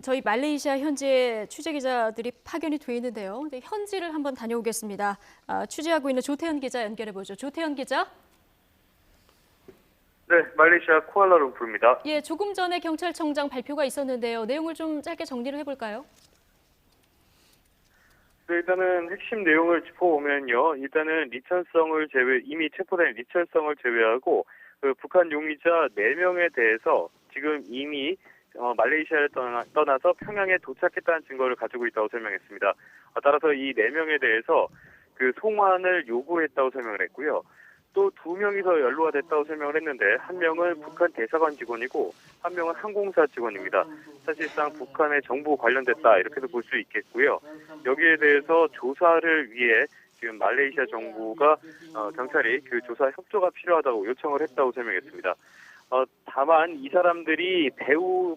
저희 말레이시아 현지에 취재 기자들이 파견이 돼 있는데요. 네, 현지를 한번 다녀오겠습니다. 취재하고 있는 조태현 기자 연결해 보죠. 조태현 기자. 네, 말레이시아 쿠알라룸푸르입니다. 예, 조금 전에 경찰청장 발표가 있었는데요. 내용을 좀 짧게 정리를 해볼까요? 네, 일단은 핵심 내용을 짚어보면요. 일단은 이미 체포된 리철성을 제외하고 북한 용의자 4명에 대해서 지금 이미 말레이시아를 떠나서 평양에 도착했다는 증거를 가지고 있다고 설명했습니다. 따라서 이 4명에 대해서 송환을 요구했다고 설명을 했고요. 또 2명이서 연루가 됐다고 설명을 했는데 한 명은 북한 대사관 직원이고 한 명은 항공사 직원입니다. 사실상 북한의 정부 관련됐다 이렇게도 볼 수 있겠고요. 여기에 대해서 조사를 위해 지금 말레이시아 정부가 경찰이 그 조사 협조가 필요하다고 요청을 했다고 설명했습니다. 다만 이 사람들이 배후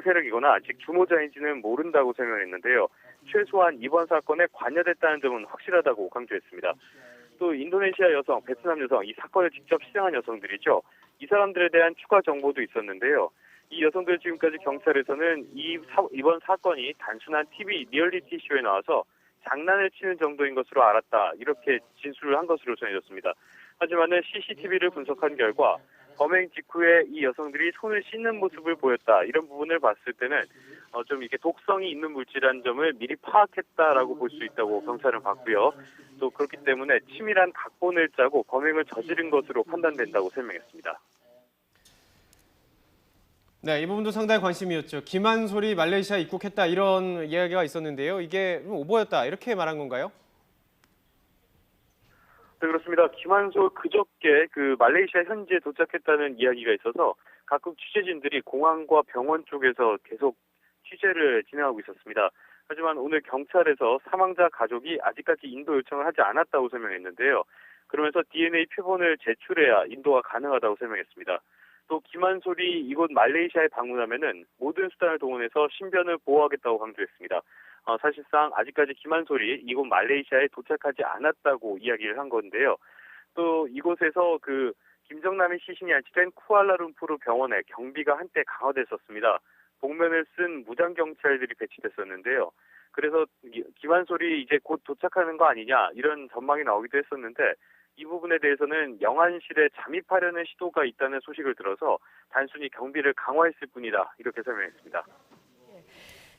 세력이거나 아직 주모자인지는 모른다고 설명했는데요. 최소한 이번 사건에 관여됐다는 점은 확실하다고 강조했습니다. 또 인도네시아 여성, 베트남 여성, 이 사건을 직접 시정한 여성들이죠. 이 사람들에 대한 추가 정보도 있었는데요. 이 여성들 지금까지 경찰에서는 이번 사건이 단순한 TV 리얼리티 쇼에 나와서 장난을 치는 정도인 것으로 알았다. 이렇게 진술을 한 것으로 전해졌습니다. 하지만은 CCTV를 분석한 결과 범행 직후에 이 여성들이 손을 씻는 모습을 보였다. 이런 부분을 봤을 때는 좀 이게 독성이 있는 물질이라는 점을 미리 파악했다라고 볼 수 있다고 경찰은 봤고요. 또 그렇기 때문에 치밀한 각본을 짜고 범행을 저지른 것으로 판단된다고 설명했습니다. 네, 이 부분도 상당히 관심이었죠. 김한솔이 말레이시아 입국했다 이런 이야기가 있었는데요. 이게 좀 오보였다 이렇게 말한 건가요? 네, 그렇습니다. 김한솔 그저께 말레이시아 현지에 도착했다는 이야기가 있어서 각국 취재진들이 공항과 병원 쪽에서 계속 취재를 진행하고 있었습니다. 하지만 오늘 경찰에서 사망자 가족이 아직까지 인도 요청을 하지 않았다고 설명했는데요. 그러면서 DNA 표본을 제출해야 인도가 가능하다고 설명했습니다. 또 김한솔이 이곳 말레이시아에 방문하면은 모든 수단을 동원해서 신변을 보호하겠다고 강조했습니다. 사실상 아직까지 김한솔이 이곳 말레이시아에 도착하지 않았다고 이야기를 한 건데요. 또 이곳에서 김정남의 시신이 안치된 쿠알라룸푸르 병원에 경비가 한때 강화됐었습니다. 복면을 쓴 무장 경찰들이 배치됐었는데요. 그래서 김한솔이 이제 곧 도착하는 거 아니냐 이런 전망이 나오기도 했었는데 이 부분에 대해서는 영안실에 잠입하려는 시도가 있다는 소식을 들어서 단순히 경비를 강화했을 뿐이다 이렇게 설명했습니다.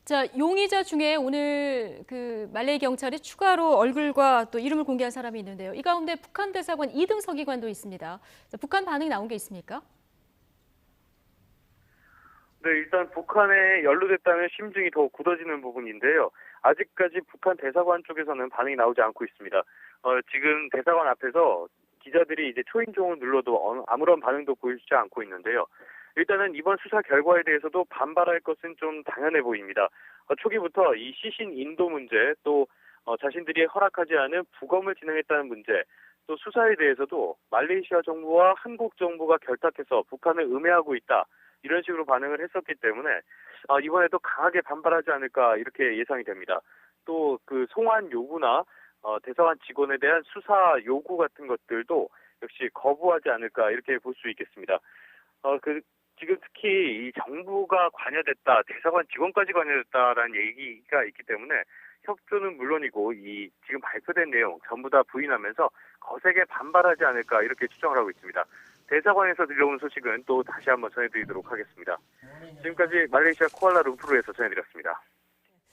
자, 용의자 중에 오늘 말레이 경찰이 추가로 얼굴과 또 이름을 공개한 사람이 있는데요. 이 가운데 북한 대사관 이등 서기관도 있습니다. 자, 북한 반응이 나온 게 있습니까? 네, 일단 북한에 연루됐다는 심증이 더 굳어지는 부분인데요. 아직까지 북한 대사관 쪽에서는 반응이 나오지 않고 있습니다. 지금 대사관 앞에서 기자들이 이제 초인종을 눌러도 아무런 반응도 보이지 않고 있는데요. 일단은 이번 수사 결과에 대해서도 반발할 것은 좀 당연해 보입니다. 초기부터 이 시신 인도 문제, 또 자신들이 허락하지 않은 부검을 진행했다는 문제, 또 수사에 대해서도 말레이시아 정부와 한국 정부가 결탁해서 북한을 음해하고 있다. 이런 식으로 반응을 했었기 때문에 이번에도 강하게 반발하지 않을까 이렇게 예상이 됩니다. 또 송환 요구나 대사관 직원에 대한 수사 요구 같은 것들도 역시 거부하지 않을까 이렇게 볼 수 있겠습니다. 지금 특히 이 정부가 관여됐다, 대사관 직원까지 관여됐다라는 얘기가 있기 때문에 협조는 물론이고 이 지금 발표된 내용 전부 다 부인하면서 거세게 반발하지 않을까 이렇게 추정을 하고 있습니다. 대사관에서 들려온 소식은 또 다시 한번 전해드리도록 하겠습니다. 지금까지 말레이시아 쿠알라룸푸르에서 전해드렸습니다.